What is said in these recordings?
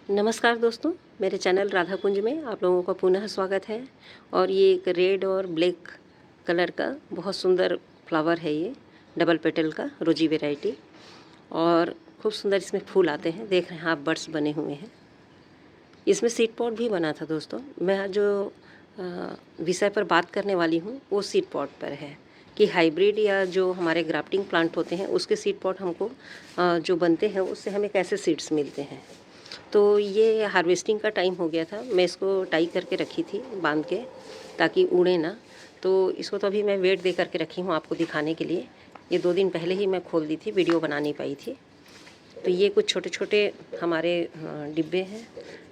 नमस्कार दोस्तों, मेरे चैनल राधा कुंज में आप लोगों का पुनः स्वागत है। और ये एक रेड और ब्लैक कलर का बहुत सुंदर फ्लावर है। ये डबल पेटल का रोजी वैरायटी और खूब सुंदर इसमें फूल आते हैं। देख रहे हैं आप, बर्ड्स बने हुए हैं। इसमें सीड पॉट भी बना था दोस्तों। मैं आज जो विषय पर बात करने वाली हूँ वो सीड पॉट पर है कि हाइब्रिड या जो हमारे ग्राफ्टिंग प्लांट होते हैं उसके सीड पॉट हमको जो बनते हैं उससे हमें कैसे सीड्स मिलते हैं। तो ये हार्वेस्टिंग का टाइम हो गया था। मैं इसको टाई करके रखी थी बांध के, ताकि उड़े ना। तो इसको तो अभी मैं वेट दे करके रखी हूँ आपको दिखाने के लिए। ये 2 दिन पहले ही मैं खोल दी थी, वीडियो बना नहीं पाई थी। तो ये कुछ छोटे छोटे हमारे डिब्बे हैं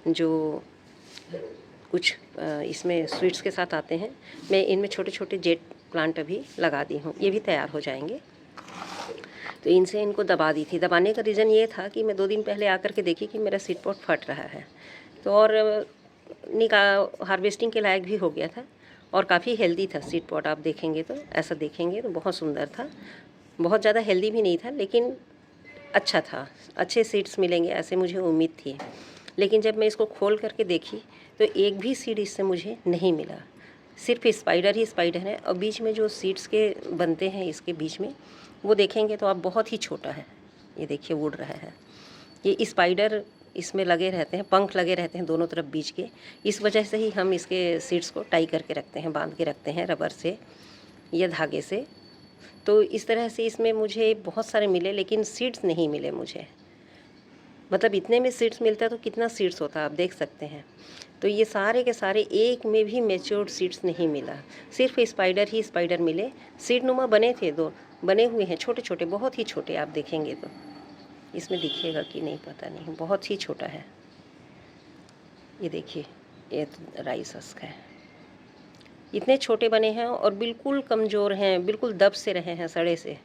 जो कुछ इसमें स्वीट्स के साथ आते हैं। मैं इनमें छोटे छोटे जेट प्लांट अभी लगा दी हूँ, ये भी तैयार हो जाएंगे। तो इनसे इनको दबा दी थी। दबाने का रीज़न ये था कि मैं 2 दिन पहले आकर के देखी कि मेरा सीड पॉट फट रहा है। तो और हार्वेस्टिंग के लायक भी हो गया था और काफ़ी हेल्दी था सीड पॉट। आप देखेंगे तो, ऐसा देखेंगे तो बहुत सुंदर था। बहुत ज़्यादा हेल्दी भी नहीं था, लेकिन अच्छा था। अच्छे सीड्स मिलेंगे ऐसे मुझे उम्मीद थी। लेकिन जब मैं इसको खोल करके देखी तो एक भी सीड इससे मुझे नहीं मिला। सिर्फ स्पाइडर ही स्पाइडर है। और बीच में जो सीड्स के बनते हैं इसके बीच में, वो देखेंगे तो आप बहुत ही छोटा है। ये देखिए उड़ रहा है। ये स्पाइडर इसमें लगे रहते हैं, पंख लगे रहते हैं दोनों तरफ बीच के। इस वजह से ही हम इसके सीड्स को टाई करके रखते हैं, बांध के रखते हैं रबर से या धागे से। तो इस तरह से इसमें मुझे बहुत सारे मिले, लेकिन सीड्स नहीं मिले मुझे। मतलब इतने में सीड्स मिलता तो कितना सीड्स होता आप देख सकते हैं। तो ये सारे के सारे एक में भी मैच्योर्ड सीड्स नहीं मिला। सिर्फ स्पाइडर ही स्पाइडर मिले। सीड नुमा बने थे, 2 बने हुए हैं, छोटे छोटे, बहुत ही छोटे। आप देखेंगे तो इसमें दिखेगा कि नहीं पता नहीं, बहुत ही छोटा है। ये देखिए, ये तो राइस हस्क है। इतने छोटे बने हैं और बिल्कुल कमज़ोर हैं, बिल्कुल दब से रहे हैं सड़े से।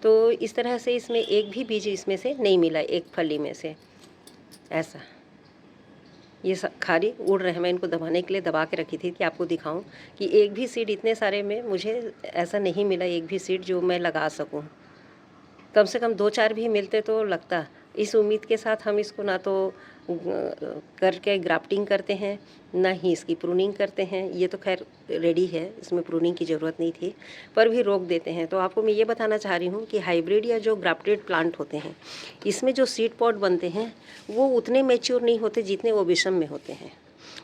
तो इस तरह से इसमें एक भी बीज इसमें से नहीं मिला, एक फली में से। ऐसा ये सब खाली उड़ रहे हैं। मैं इनको दबाने के लिए दबा के रखी थी कि आपको दिखाऊं कि एक भी सीड इतने सारे में मुझे ऐसा नहीं मिला, एक भी सीड जो मैं लगा सकूं। कम से कम 2-4 भी मिलते तो लगता। इस उम्मीद के साथ हम इसको ना तो करके ग्राफ्टिंग करते हैं, ना ही इसकी प्रूनिंग करते हैं। ये तो खैर रेडी है, इसमें प्रूनिंग की ज़रूरत नहीं थी, पर भी रोक देते हैं। तो आपको मैं ये बताना चाह रही हूँ कि हाइब्रिड या जो ग्राफ्टेड प्लांट होते हैं, इसमें जो सीड पॉट बनते हैं वो उतने मैच्योर नहीं होते जितने ओबिशम में होते हैं।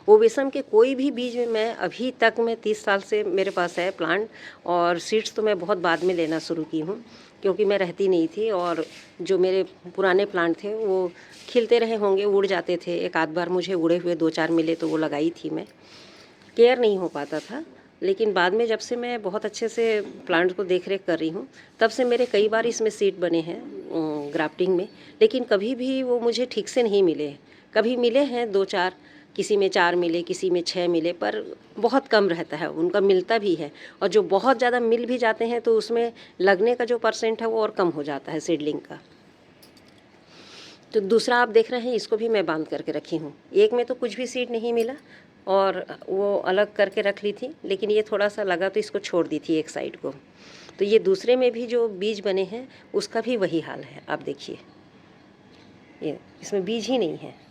ओबिशम के कोई भी बीज में मैं अभी तक, मैं 30 साल से मेरे पास है प्लांट, और सीड्स तो मैं बहुत बाद में लेना शुरू की हूँ क्योंकि मैं रहती नहीं थी। और जो मेरे पुराने प्लांट थे वो खिलते रहे होंगे, उड़ जाते थे। एक आध बार मुझे उड़े हुए 2-4 मिले तो वो लगाई थी मैं। केयर नहीं हो पाता था। लेकिन बाद में जब से मैं बहुत अच्छे से प्लांट को देख रेख कर रही हूँ, तब से मेरे कई बार इसमें सीड बने हैं ग्राफ्टिंग में। लेकिन कभी भी वो मुझे ठीक से नहीं मिले। कभी मिले हैं 2-4, किसी में 4 मिले, किसी में 6 मिले, पर बहुत कम रहता है। उनका मिलता भी है, और जो बहुत ज़्यादा मिल भी जाते हैं तो उसमें लगने का जो परसेंट है वो और कम हो जाता है सीडलिंग का। तो दूसरा आप देख रहे हैं, इसको भी मैं बांध करके रखी हूँ। एक में तो कुछ भी सीड नहीं मिला और वो अलग करके रख ली थी, लेकिन ये थोड़ा सा लगा तो इसको छोड़ दी थी एक साइड को। तो ये दूसरे में भी जो बीज बने हैं उसका भी वही हाल है। आप देखिए, ये इसमें बीज ही नहीं है,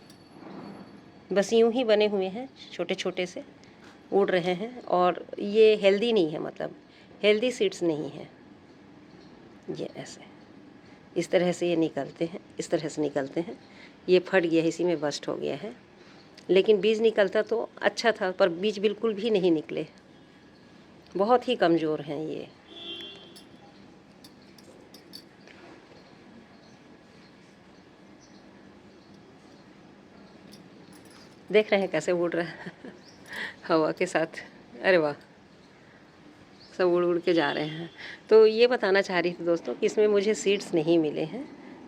बस यूं ही बने हुए हैं, छोटे छोटे से उड़ रहे हैं। और ये हेल्दी नहीं है, मतलब हेल्दी सीड्स नहीं है। ये ऐसे इस तरह से ये निकलते हैं, इस तरह से निकलते हैं। ये फट गया है, इसी में बस्ट हो गया है। लेकिन बीज निकलता तो अच्छा था, पर बीज बिल्कुल भी नहीं निकले। बहुत ही कमज़ोर हैं ये। देख रहे हैं कैसे उड़ रहा है हवा के साथ। अरे वाह, सब उड़ उड़ के जा रहे हैं। तो ये बताना चाह रही थी दोस्तों कि इसमें मुझे सीड्स नहीं मिले हैं,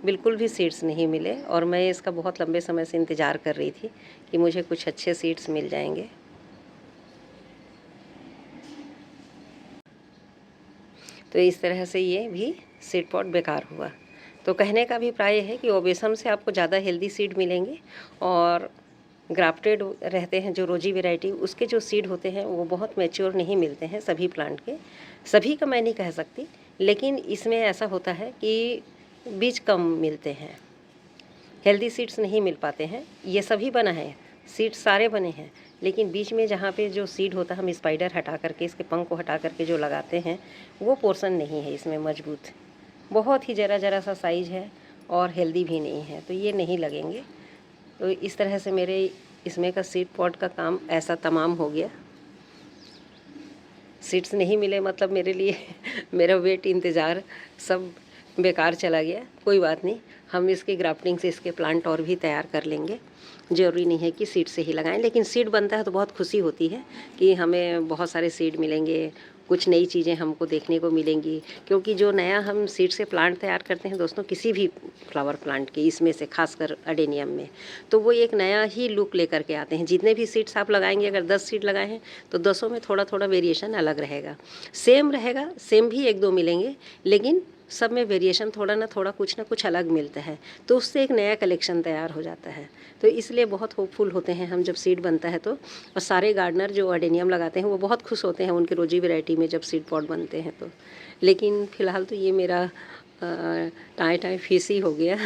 बिल्कुल भी सीड्स नहीं मिले। और मैं इसका बहुत लंबे समय से इंतज़ार कर रही थी कि मुझे कुछ अच्छे सीड्स मिल जाएंगे। तो इस तरह से ये भी सीड पॉट बेकार हुआ। तो कहने का अभिप्राय है कि ओबेसम से आपको ज़्यादा हेल्दी सीड मिलेंगे, और ग्राफ्टेड रहते हैं जो रोजी वैरायटी, उसके जो सीड होते हैं वो बहुत मैच्योर नहीं मिलते हैं सभी प्लांट के। सभी का मैं नहीं कह सकती, लेकिन इसमें ऐसा होता है कि बीज कम मिलते हैं। हेल्दी सीड्स नहीं मिल पाते हैं। ये सभी बना है, सीड्स सारे बने हैं, लेकिन बीच में जहाँ पे जो सीड होता है हम स्पाइडर हटा करके, इसके पंख को हटा करके जो लगाते हैं वो पोर्शन नहीं है इसमें मजबूत। बहुत ही ज़रा ज़रा सा साइज़ है और हेल्दी भी नहीं है, तो ये नहीं लगेंगे। तो इस तरह से मेरे इसमें का सीड पॉट का काम ऐसा तमाम हो गया। सीड्स नहीं मिले मतलब मेरे लिए मेरा वेट इंतज़ार सब बेकार चला गया। कोई बात नहीं, हम इसकी ग्राफ्टिंग से इसके प्लांट और भी तैयार कर लेंगे। ज़रूरी नहीं है कि सीड से ही लगाएं, लेकिन सीड बनता है तो बहुत खुशी होती है कि हमें बहुत सारे सीड मिलेंगे, कुछ नई चीज़ें हमको देखने को मिलेंगी। क्योंकि जो नया हम सीड से प्लांट तैयार करते हैं दोस्तों, किसी भी फ्लावर प्लांट के, इसमें से खासकर अडेनियम में, तो वो एक नया ही लुक लेकर के आते हैं। जितने भी सीड्स आप लगाएंगे, अगर 10 सीड लगाए हैं तो 10 में थोड़ा थोड़ा वेरिएशन अलग रहेगा। सेम रहेगा, सेम भी 1-2 मिलेंगे, लेकिन सब में वेरिएशन थोड़ा ना थोड़ा, कुछ ना कुछ अलग मिलता है, तो उससे एक नया कलेक्शन तैयार हो जाता है। तो इसलिए बहुत होपफुल होते हैं हम जब सीड बनता है तो। और सारे गार्डनर जो अडेनियम लगाते हैं वो बहुत खुश होते हैं उनकी रोजी वैरायटी में जब सीड पॉट बनते हैं तो। लेकिन फ़िलहाल तो ये मेरा टाई टाई फीस ही हो गया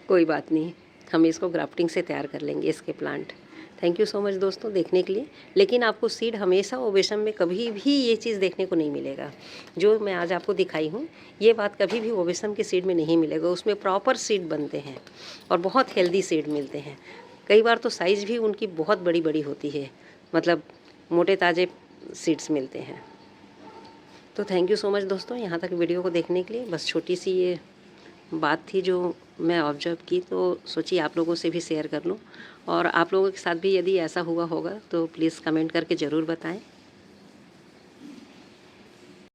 कोई बात नहीं, हम इसको ग्राफ्टिंग से तैयार कर लेंगे इसके plant. Thank you so much दोस्तों देखने के लिए। लेकिन आपको सीड हमेशा ओवेशम में कभी भी ये चीज़ देखने को नहीं मिलेगा जो मैं आज आपको दिखाई हूँ। ये बात कभी भी ओवेशम के सीड में नहीं मिलेगा। उसमें प्रॉपर सीड बनते हैं और बहुत हेल्दी सीड मिलते हैं। कई बार तो साइज़ भी उनकी बहुत बड़ी बड़ी होती है, मतलब मोटे ताज़े सीड्स मिलते हैं। तो थैंक यू सो मच दोस्तों यहाँ तक वीडियो को देखने के लिए। बस छोटी सी ये बात थी जो मैं ऑब्जर्व की, तो सोची आप लोगों से भी शेयर कर लूँ। और आप लोगों के साथ भी यदि ऐसा हुआ होगा तो प्लीज़ कमेंट करके ज़रूर बताएं।